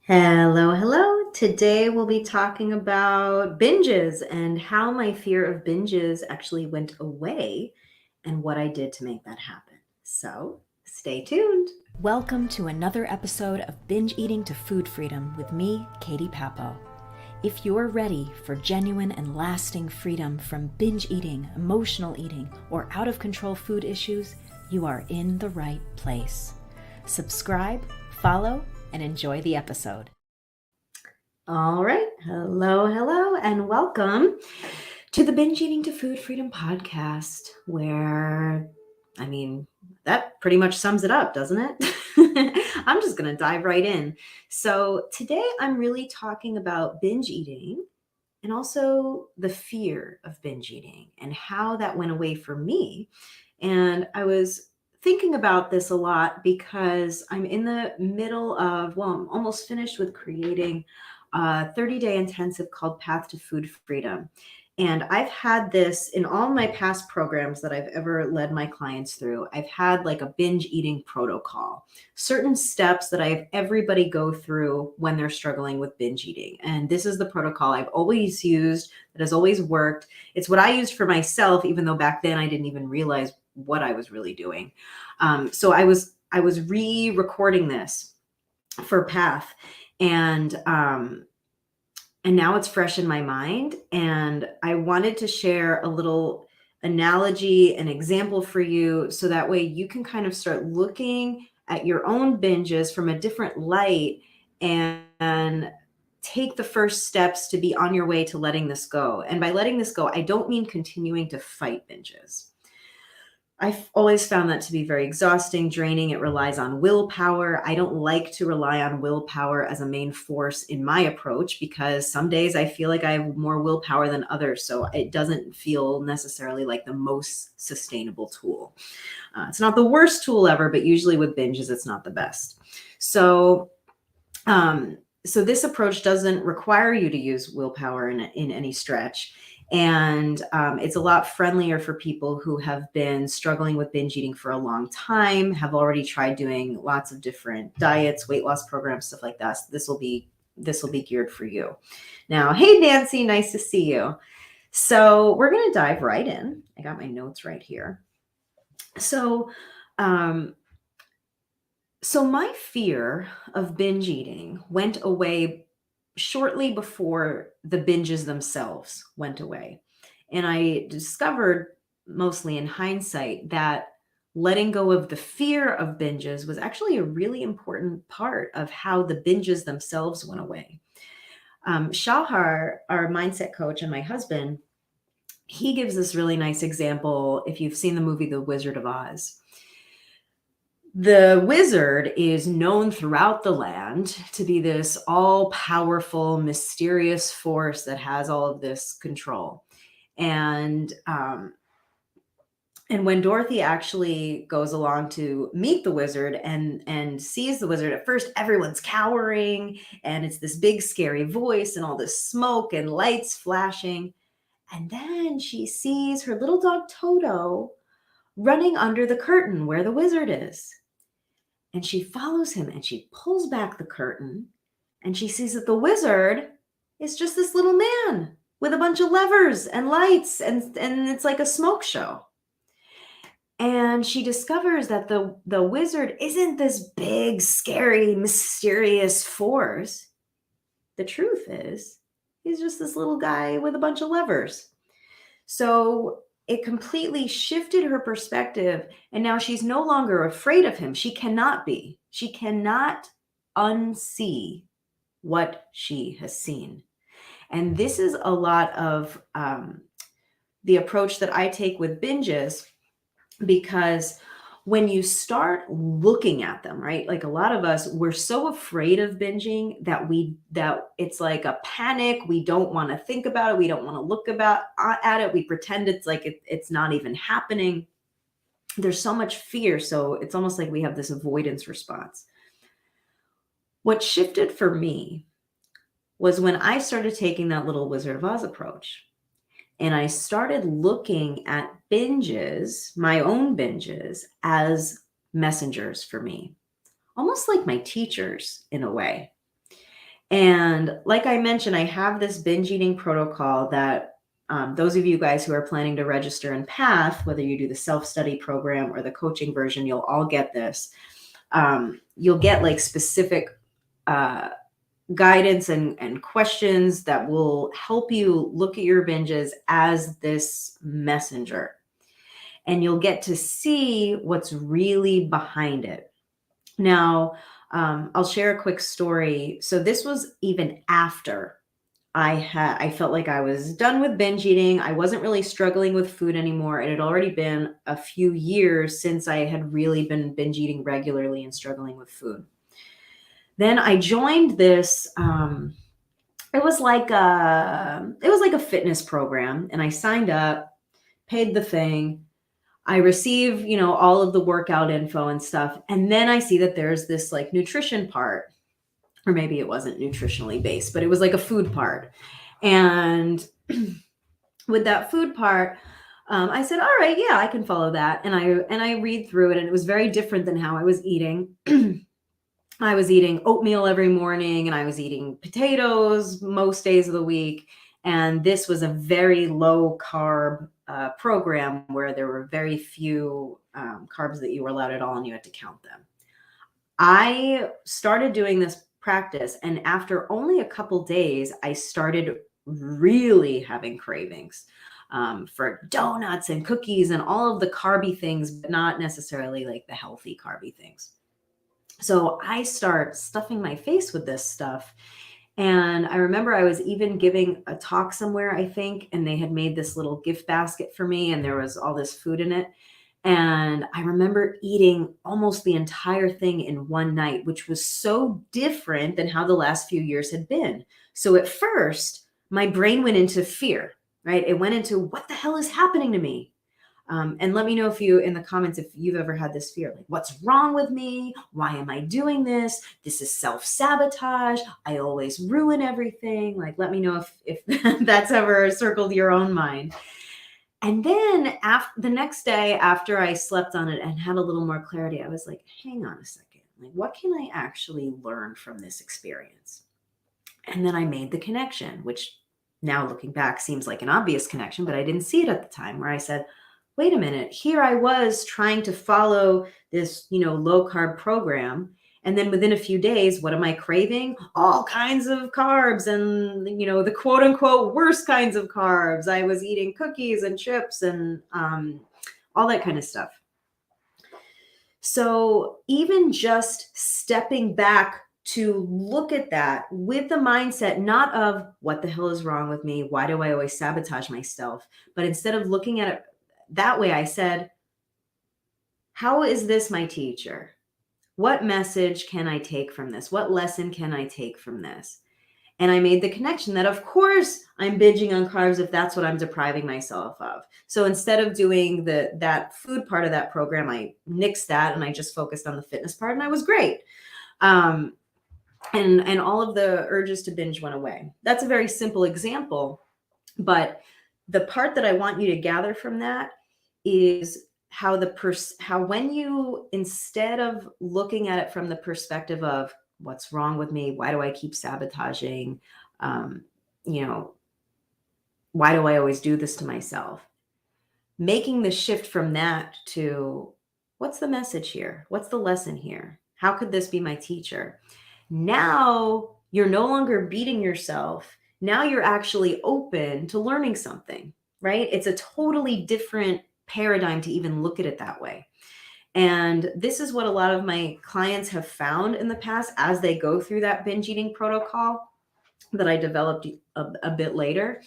Hello, hello. Today we'll be talking about binges and how my fear of binges actually went away and what I did to make that happen. So stay tuned. Welcome to another episode of Binge Eating to Food Freedom with me, Katie Papo. If you're ready for genuine and lasting freedom from binge eating, emotional eating, or out of control food issues, you are in the right place. Subscribe, follow, and enjoy the episode. All right. Hello, hello, and welcome to the Binge Eating to Food Freedom podcast, where, that pretty much sums it up, doesn't it? I'm just going to dive right in. So today I'm really talking about binge eating and also the fear of binge eating and how that went away for me. And I was thinking about this a lot because I'm in the middle of, I'm almost finished with creating a 30-day intensive called Path to Food Freedom. And I've had this in all my past programs that I've ever led my clients through. I've had like a binge eating protocol, certain steps that I have everybody go through when they're struggling with binge eating. And this is the protocol I've always used, that has always worked. It's what I used for myself, even though back then I didn't even realize what I was really doing. So I was re-recording this for Path, and now it's fresh in my mind. And I wanted to share a little analogy, an example for you, so that way you can kind of start looking at your own binges from a different light and take the first steps to be on your way to letting this go. And by letting this go, I don't mean continuing to fight binges. I've always found that to be very exhausting, draining. It relies on willpower. I don't like to rely on willpower as a main force in my approach because some days I feel like I have more willpower than others. So it doesn't feel necessarily like the most sustainable tool. It's not the worst tool ever, but usually with binges, it's not the best. So this approach doesn't require you to use willpower in any stretch. And it's a lot friendlier for people who have been struggling with binge eating for a long time, have already tried doing lots of different diets, weight loss programs, stuff like that. So this will be geared for you. Now, hey, Nancy, nice to see you. So we're going to dive right in. I got my notes right here. So my fear of binge eating went away shortly before the binges themselves went away. And I discovered, mostly in hindsight, that letting go of the fear of binges was actually a really important part of how the binges themselves went away. Shahar, our mindset coach and my husband, he gives this really nice example if you've seen the movie The Wizard of Oz. The wizard is known throughout the land to be this all-powerful, mysterious force that has all of this control. And when Dorothy actually goes along to meet the wizard and sees the wizard, at first everyone's cowering, and it's this big scary voice and all this smoke and lights flashing. And then she sees her little dog Toto running under the curtain where the wizard is. And she follows him and she pulls back the curtain and she sees that the wizard is just this little man with a bunch of levers and lights, and it's like a smoke show. And she discovers that the wizard isn't this big, scary, mysterious force. The truth is, he's just this little guy with a bunch of levers. So it completely shifted her perspective, and now she's no longer afraid of him. She cannot be. She cannot unsee what she has seen. And this is a lot of the approach that I take with binges, because when you start looking at them, right? Like a lot of us, we're so afraid of binging that it's like a panic. We don't want to think about it. We don't want to look at it. We pretend it's like it's not even happening. There's so much fear. So it's almost like we have this avoidance response. What shifted for me was when I started taking that little Wizard of Oz approach. And I started looking at binges, my own binges, as messengers for me, almost like my teachers in a way. And like I mentioned, I have this binge eating protocol that those of you guys who are planning to register in Path, whether you do the self-study program or the coaching version, you'll all get this. You'll get like specific guidance and questions that will help you look at your binges as this messenger. And you'll get to see what's really behind it. Now, I'll share a quick story. So this was even after I felt like I was done with binge eating. I wasn't really struggling with food anymore. It had already been a few years since I had really been binge eating regularly and struggling with food. Then I joined this. It was like a fitness program, and I signed up, paid the thing. I receive, all of the workout info and stuff. And then I see that there's this like nutrition part, or maybe it wasn't nutritionally based, but it was like a food part. And with that food part, I said, all right, yeah, I can follow that. And I read through it, and it was very different than how I was eating. I was eating oatmeal every morning, and I was eating potatoes most days of the week. And this was a very low carb program where there were very few carbs that you were allowed at all, and you had to count them. I started doing this practice, and after only a couple days, I started really having cravings for donuts and cookies and all of the carby things, but not necessarily like the healthy carby things. So I start stuffing my face with this stuff. And I remember I was even giving a talk somewhere, I think, and they had made this little gift basket for me, and there was all this food in it. And I remember eating almost the entire thing in one night, which was so different than how the last few years had been. So at first, my brain went into fear, right? It went into what the hell is happening to me? And let me know in the comments, if you've ever had this fear, like, what's wrong with me? Why am I doing this? This is self-sabotage. I always ruin everything. Like, let me know if that's ever circled your own mind. And then the next day after I slept on it and had a little more clarity, I was like, hang on a second. Like, what can I actually learn from this experience? And then I made the connection, which now looking back seems like an obvious connection, but I didn't see it at the time, where I said, wait a minute, here I was trying to follow this, low carb program. And then within a few days, what am I craving? All kinds of carbs and, the quote unquote worst kinds of carbs. I was eating cookies and chips and all that kind of stuff. So even just stepping back to look at that with the mindset, not of what the hell is wrong with me? Why do I always sabotage myself? But instead of looking at it that way, I said, how is this my teacher? What message can I take from this? What lesson can I take from this? And I made the connection that, of course, I'm binging on carbs if that's what I'm depriving myself of. So instead of doing that food part of that program, I nixed that and I just focused on the fitness part, and I was great. And all of the urges to binge went away. That's a very simple example, but the part that I want you to gather from that is how when you, instead of looking at it from the perspective of what's wrong with me, why do I keep sabotaging, why do I always do this to myself, making the shift from that to what's the message here? What's the lesson here? How could this be my teacher? Now you're no longer beating yourself. Now you're actually open to learning something, right? It's a totally different paradigm to even look at it that way. And this is what a lot of my clients have found in the past as they go through that binge eating protocol that I developed a bit later,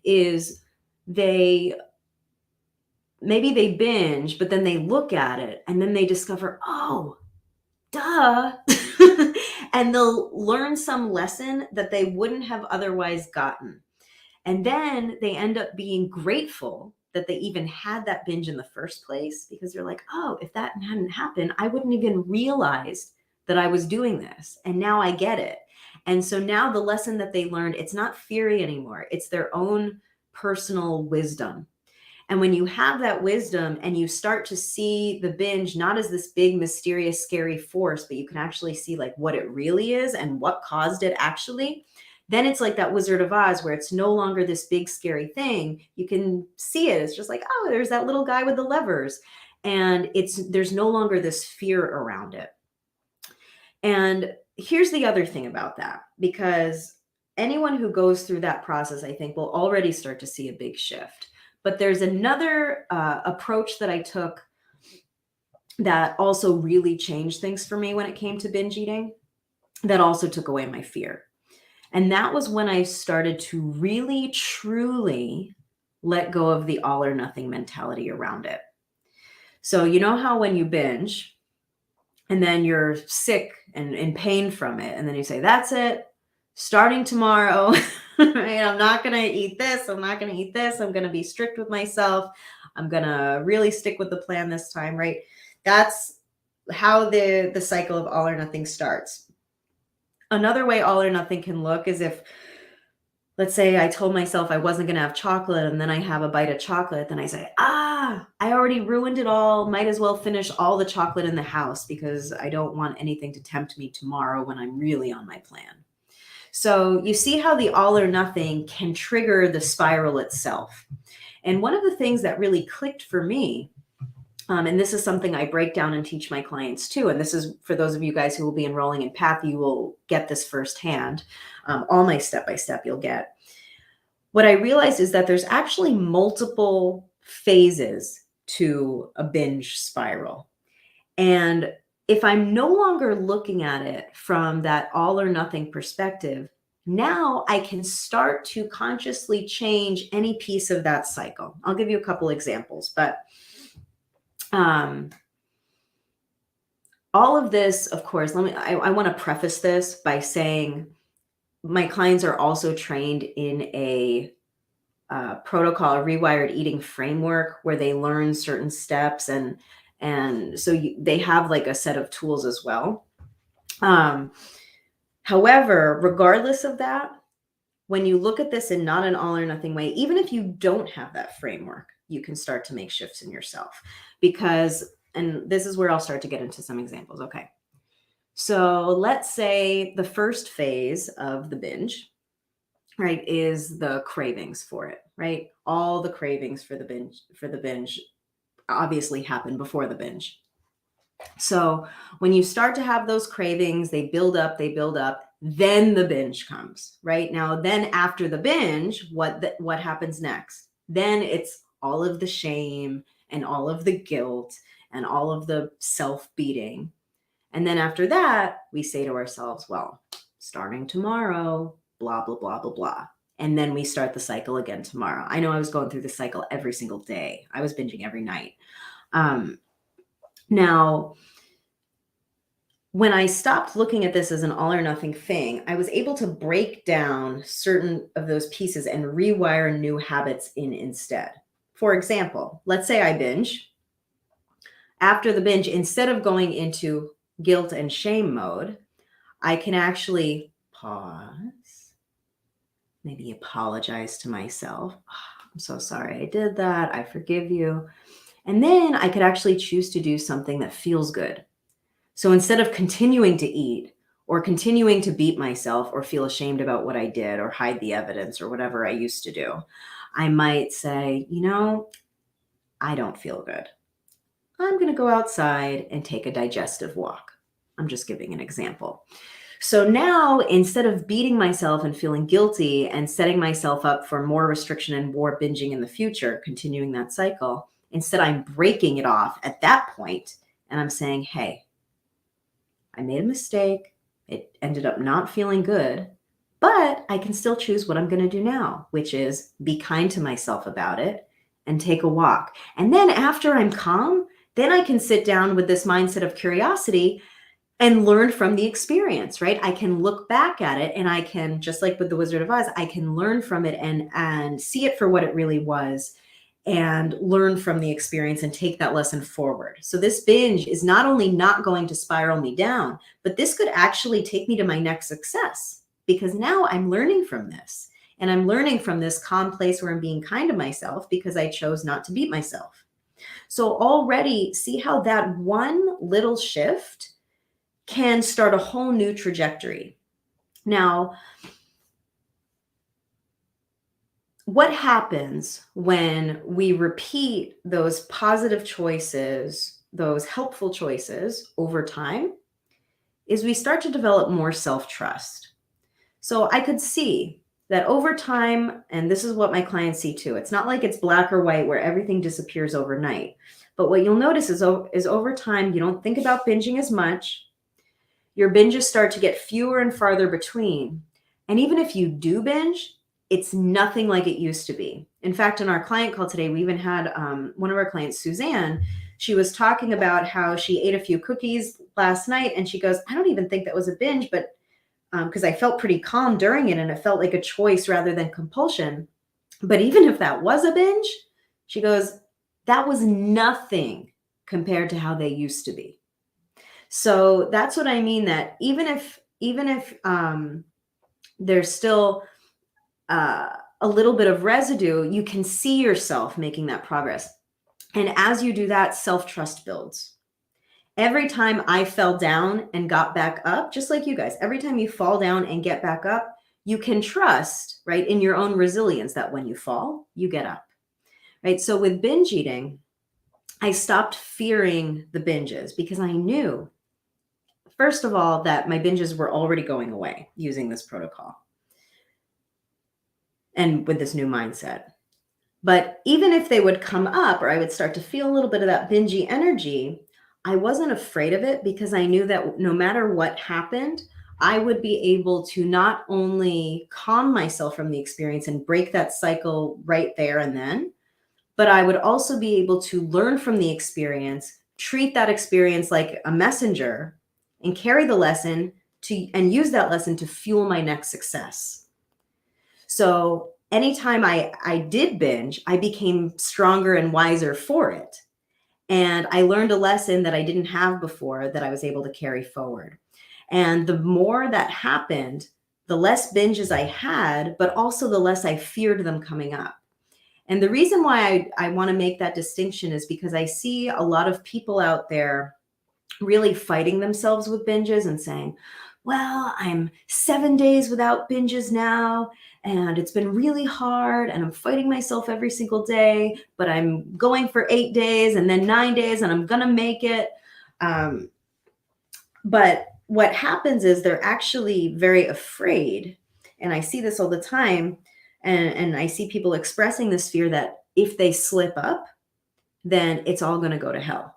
is maybe they binge, but then they look at it and then they discover, oh, duh. And they'll learn some lesson that they wouldn't have otherwise gotten. And then they end up being grateful that they even had that binge in the first place, because they're like, oh, if that hadn't happened, I wouldn't even realize that I was doing this. And now I get it. And so now the lesson that they learned, it's not theory anymore. It's their own personal wisdom. And when you have that wisdom and you start to see the binge not as this big, mysterious, scary force, but you can actually see like what it really is and what caused it actually, then it's like that Wizard of Oz where it's no longer this big, scary thing. You can see it. It's just like, oh, there's that little guy with the levers. And there's no longer this fear around it. And here's the other thing about that, because anyone who goes through that process, I think, will already start to see a big shift. But there's another approach that I took that also really changed things for me when it came to binge eating, that also took away my fear. And that was when I started to really, truly let go of the all or nothing mentality around it. So, you know how when you binge and then you're sick and in pain from it, and then you say, that's it, starting tomorrow, right? I'm not going to eat this. I'm not going to eat this. I'm going to be strict with myself. I'm going to really stick with the plan this time, right? That's how the cycle of all or nothing starts. Another way all or nothing can look is if, let's say I told myself I wasn't going to have chocolate and then I have a bite of chocolate, then I say, I already ruined it all. Might as well finish all the chocolate in the house because I don't want anything to tempt me tomorrow when I'm really on my plan. So you see how the all or nothing can trigger the spiral itself. And one of the things that really clicked for me, and this is something I break down and teach my clients too, and this is for those of you guys who will be enrolling in Path, you will get this firsthand. All my step-by-step you'll get. What I realized is that there's actually multiple phases to a binge spiral. And if I'm no longer looking at it from that all or nothing perspective, now I can start to consciously change any piece of that cycle. I'll give you a couple examples, but all of this, of course, I want to preface this by saying my clients are also trained in a protocol, a rewired eating framework, where they learn certain steps, and so they have like a set of tools as well. However, regardless of that, when you look at this in not an all or nothing way, even if you don't have that framework, you can start to make shifts in yourself. Because, and this is where I'll start to get into some examples. Okay. So let's say the first phase of the binge, right, is the cravings for it, right? All the cravings for the binge obviously happen before the binge. So when you start to have those cravings, they build up, then the binge comes, right? Now, then after the binge, what happens next? Then it's all of the shame and all of the guilt and all of the self-beating. And then after that, we say to ourselves, well, starting tomorrow, blah, blah, blah, blah, blah. And then we start the cycle again tomorrow. I know I was going through the cycle every single day. I was binging every night. Now, when I stopped looking at this as an all or nothing thing, I was able to break down certain of those pieces and rewire new habits in instead. For example, let's say I binge. After the binge, instead of going into guilt and shame mode, I can actually pause, maybe apologize to myself. Oh, I'm so sorry I did that. I forgive you. And then I could actually choose to do something that feels good. So instead of continuing to eat or continuing to beat myself or feel ashamed about what I did or hide the evidence or whatever I used to do, I might say, I don't feel good. I'm going to go outside and take a digestive walk. I'm just giving an example. So now, instead of beating myself and feeling guilty and setting myself up for more restriction and more binging in the future, continuing that cycle, instead I'm breaking it off at that point and I'm saying, hey, I made a mistake. It ended up not feeling good, but I can still choose what I'm going to do now, which is be kind to myself about it and take a walk. And then after I'm calm, then I can sit down with this mindset of curiosity and learn from the experience, right? I can look back at it and I can, just like with the Wizard of Oz, I can learn from it and see it for what it really was and learn from the experience and take that lesson forward. So this binge is not only not going to spiral me down, but this could actually take me to my next success because now I'm learning from this. And I'm learning from this calm place where I'm being kind to myself because I chose not to beat myself. So already see how that one little shift can start a whole new trajectory. Now, what happens when we repeat those positive choices, those helpful choices over time, is we start to develop more self-trust. So I could see that over time, and this is what my clients see too, it's not like it's black or white where everything disappears overnight. But what you'll notice is over time, you don't think about binging as much. Your binges start to get fewer and farther between. And even if you do binge, it's nothing like it used to be. In fact, in our client call today, we even had one of our clients, Suzanne, she was talking about how she ate a few cookies last night. And she goes, I don't even think that was a binge, but because I felt pretty calm during it and it felt like a choice rather than compulsion. But even if that was a binge, she goes, that was nothing compared to how they used to be. So that's what I mean, that even if there's still a little bit of residue, you can see yourself making that progress. And as you do that, self-trust builds. Every time I fell down and got back up, just like you guys, every time you fall down and get back up, you can trust, right, in your own resilience that when you fall, you get up, right? So with binge eating, I stopped fearing the binges because I knew, first of all, that my binges were already going away using this protocol and with this new mindset. But even if they would come up or I would start to feel a little bit of that bingy energy, I wasn't afraid of it because I knew that no matter what happened, I would be able to not only calm myself from the experience and break that cycle right there and then, but I would also be able to learn from the experience, treat that experience like a messenger, and carry the lesson and use that lesson to fuel my next success. So anytime I did binge, I became stronger and wiser for it. And I learned a lesson that I didn't have before that I was able to carry forward. And the more that happened, the less binges I had, but also the less I feared them coming up. And the reason why I want to make that distinction is because I see a lot of people out there really fighting themselves with binges and saying, well, I'm 7 days without binges now, and it's been really hard, and I'm fighting myself every single day, but I'm going for 8 days and then 9 days, and I'm going to make it. But what happens is they're actually very afraid. And I see this all the time. And I see people expressing this fear that if they slip up, then it's all going to go to hell.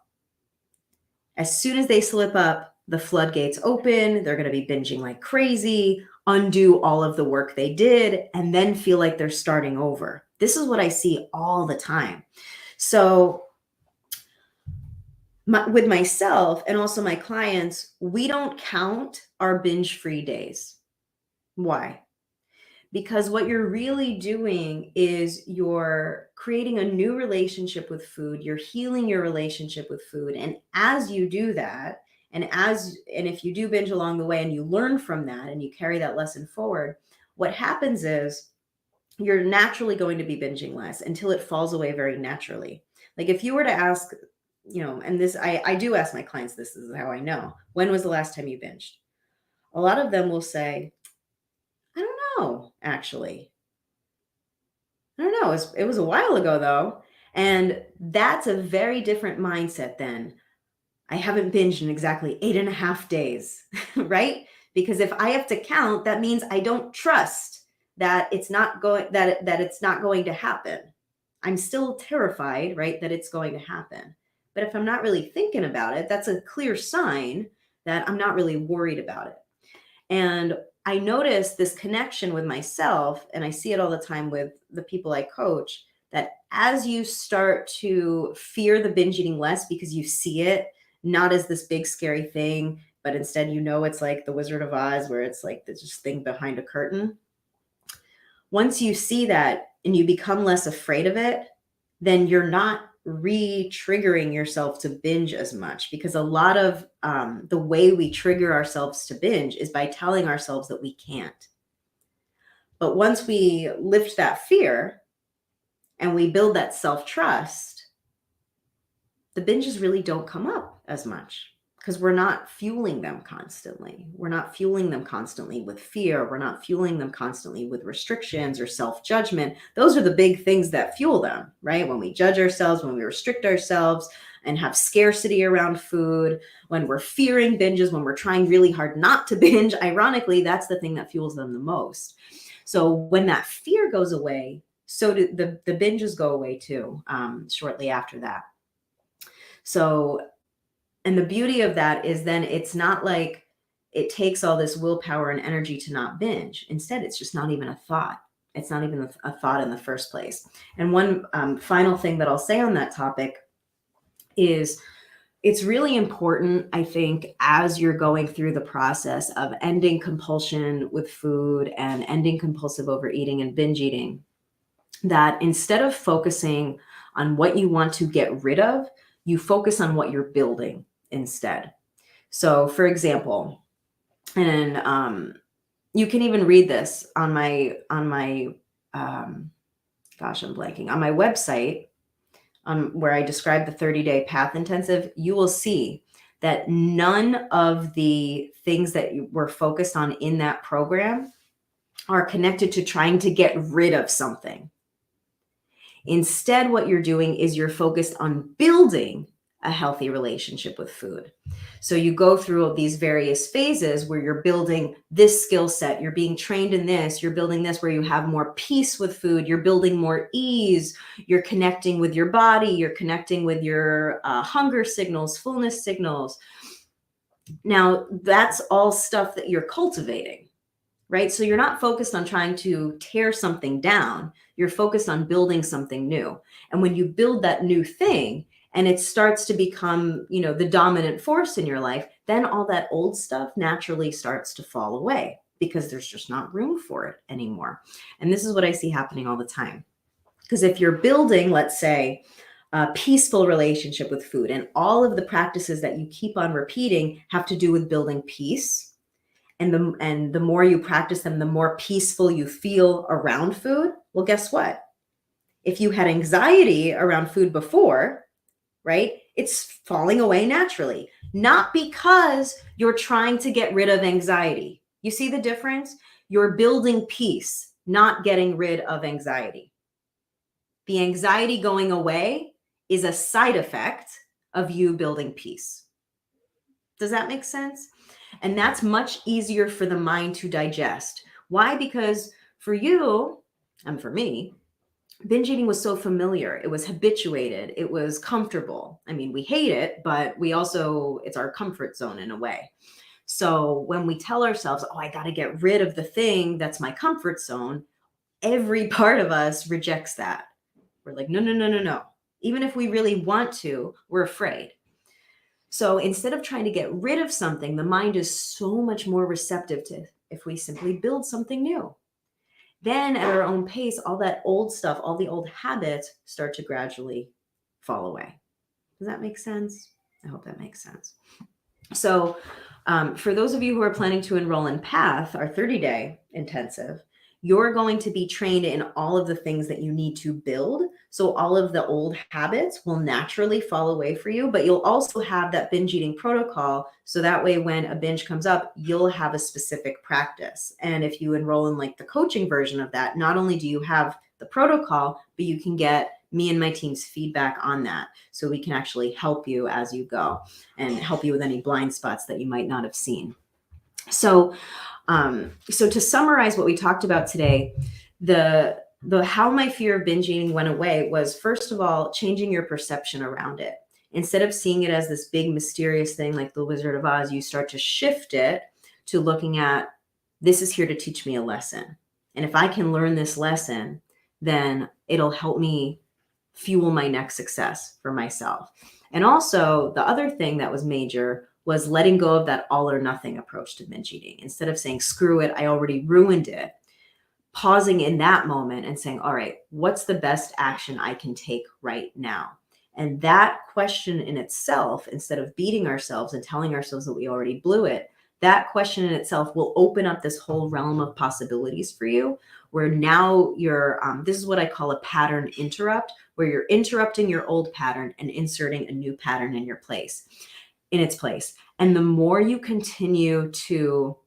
As soon as they slip up, the floodgates open, they're going to be binging like crazy, undo all of the work they did, and then feel like they're starting over. This is what I see all the time. So with myself and also my clients, we don't count our binge-free days. Why? Because what you're really doing is you're creating a new relationship with food. You're healing your relationship with food. And as you do that, and if you do binge along the way and you learn from that and you carry that lesson forward, what happens is you're naturally going to be binging less until it falls away very naturally. Like if you were to ask, and this, I do ask my clients, this is how I know, when was the last time you binged? A lot of them will say, I don't know, actually. I don't know. It was a while ago though. And that's a very different mindset than I haven't binged in exactly 8.5 days, right? Because if I have to count, that means I don't trust that it's not going that it's not going to happen. I'm still terrified, right, that it's going to happen. But if I'm not really thinking about it, that's a clear sign that I'm not really worried about it. And I notice this connection with myself, and I see it all the time with the people I coach, that as you start to fear the binge eating less because you see it not as this big scary thing, but instead it's like the Wizard of Oz, where it's like this thing behind a curtain. Once you see that and you become less afraid of it, then you're not re-triggering yourself to binge as much, because a lot of the way we trigger ourselves to binge is by telling ourselves that we can't. But once we lift that fear and we build that self-trust, the binges really don't come up as much because we're not fueling them constantly. We're not fueling them constantly with fear. We're not fueling them constantly with restrictions or self-judgment. Those are the big things that fuel them, right? When we judge ourselves, when we restrict ourselves and have scarcity around food, when we're fearing binges, when we're trying really hard not to binge, ironically, that's the thing that fuels them the most. So when that fear goes away, so do the binges go away too, shortly after that. So, and the beauty of that is then it's not like it takes all this willpower and energy to not binge. Instead, it's just not even a thought. It's not even a thought in the first place. And one final thing that I'll say on that topic is it's really important, I think, as you're going through the process of ending compulsion with food and ending compulsive overeating and binge eating, that instead of focusing on what you want to get rid of, you focus on what you're building instead. So, for example, and you can even read this on my gosh, I'm blanking, on my website, where I describe the 30-day path intensive. You will see that none of the things that were focused on in that program are connected to trying to get rid of something. Instead, what you're doing is you're focused on building a healthy relationship with food. So you go through these various phases where you're building this skill set, you're being trained in this, you're building this where you have more peace with food, you're building more ease, you're connecting with your body, you're connecting with your hunger signals, fullness signals. Now, that's all stuff that you're cultivating, right? So you're not focused on trying to tear something down. You're focused on building something new. And when you build that new thing and it starts to become, the dominant force in your life, then all that old stuff naturally starts to fall away because there's just not room for it anymore. And this is what I see happening all the time. Because if you're building, let's say, a peaceful relationship with food, and all of the practices that you keep on repeating have to do with building peace, and the more you practice them, the more peaceful you feel around food. Well, guess what? If you had anxiety around food before, right, it's falling away naturally, not because you're trying to get rid of anxiety. You see the difference? You're building peace, not getting rid of anxiety. The anxiety going away is a side effect of you building peace. Does that make sense? And that's much easier for the mind to digest. Why? Because for you and for me, binge eating was so familiar. It was habituated. It was comfortable. I mean, we hate it, but it's our comfort zone in a way. So when we tell ourselves, oh, I got to get rid of the thing that's my comfort zone, every part of us rejects that. We're like, no, no, no, no, no. Even if we really want to, we're afraid. So instead of trying to get rid of something, the mind is so much more receptive to if we simply build something new. Then at our own pace, all that old stuff, all the old habits start to gradually fall away. Does that make sense? I hope that makes sense. So for those of you who are planning to enroll in PATH, our 30-day intensive, you're going to be trained in all of the things that you need to build. So all of the old habits will naturally fall away for you, but you'll also have that binge eating protocol. So that way, when a binge comes up, you'll have a specific practice. And if you enroll in like the coaching version of that, not only do you have the protocol, but you can get me and my team's feedback on that. So we can actually help you as you go and help you with any blind spots that you might not have seen. So to summarize what we talked about today, the how my fear of binge eating went away was, first of all, changing your perception around it. Instead of seeing it as this big mysterious thing like the Wizard of Oz, you start to shift it to looking at, this is here to teach me a lesson. And if I can learn this lesson, then it'll help me fuel my next success for myself. And also the other thing that was major was letting go of that all or nothing approach to binge eating. Instead of saying, screw it, I already ruined it, pausing in that moment and saying, all right, what's the best action I can take right now? And that question in itself, instead of beating ourselves and telling ourselves that we already blew it, that question in itself will open up this whole realm of possibilities for you, where now you're, this is what I call a pattern interrupt, where you're interrupting your old pattern and inserting a new pattern in its place. And the more you continue to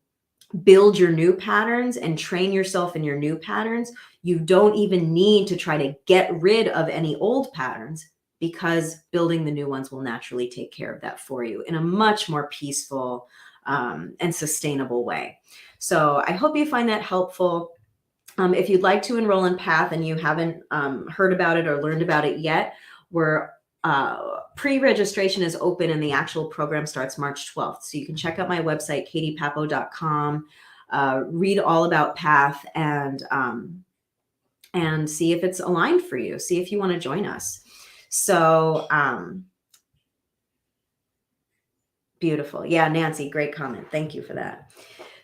build your new patterns and train yourself in your new patterns, you don't even need to try to get rid of any old patterns, because building the new ones will naturally take care of that for you in a much more peaceful and sustainable way. So I hope you find that helpful. If you'd like to enroll in PATH and you haven't heard about it or learned about it yet, we're pre-registration is open and the actual program starts March 12th. So you can check out my website, katiepapo.com, read all about PATH, and see if it's aligned for you. See if you want to join us. So beautiful. Yeah, Nancy, great comment. Thank you for that.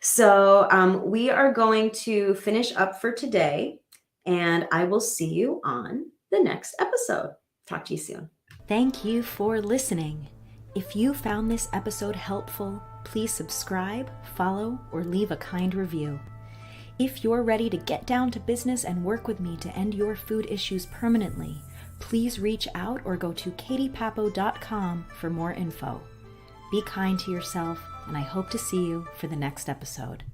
So we are going to finish up for today, and I will see you on the next episode. Talk to you soon. Thank you for listening. If you found this episode helpful, please subscribe, follow, or leave a kind review. If you're ready to get down to business and work with me to end your food issues permanently, please reach out or go to katiepapo.com for more info. Be kind to yourself, and I hope to see you for the next episode.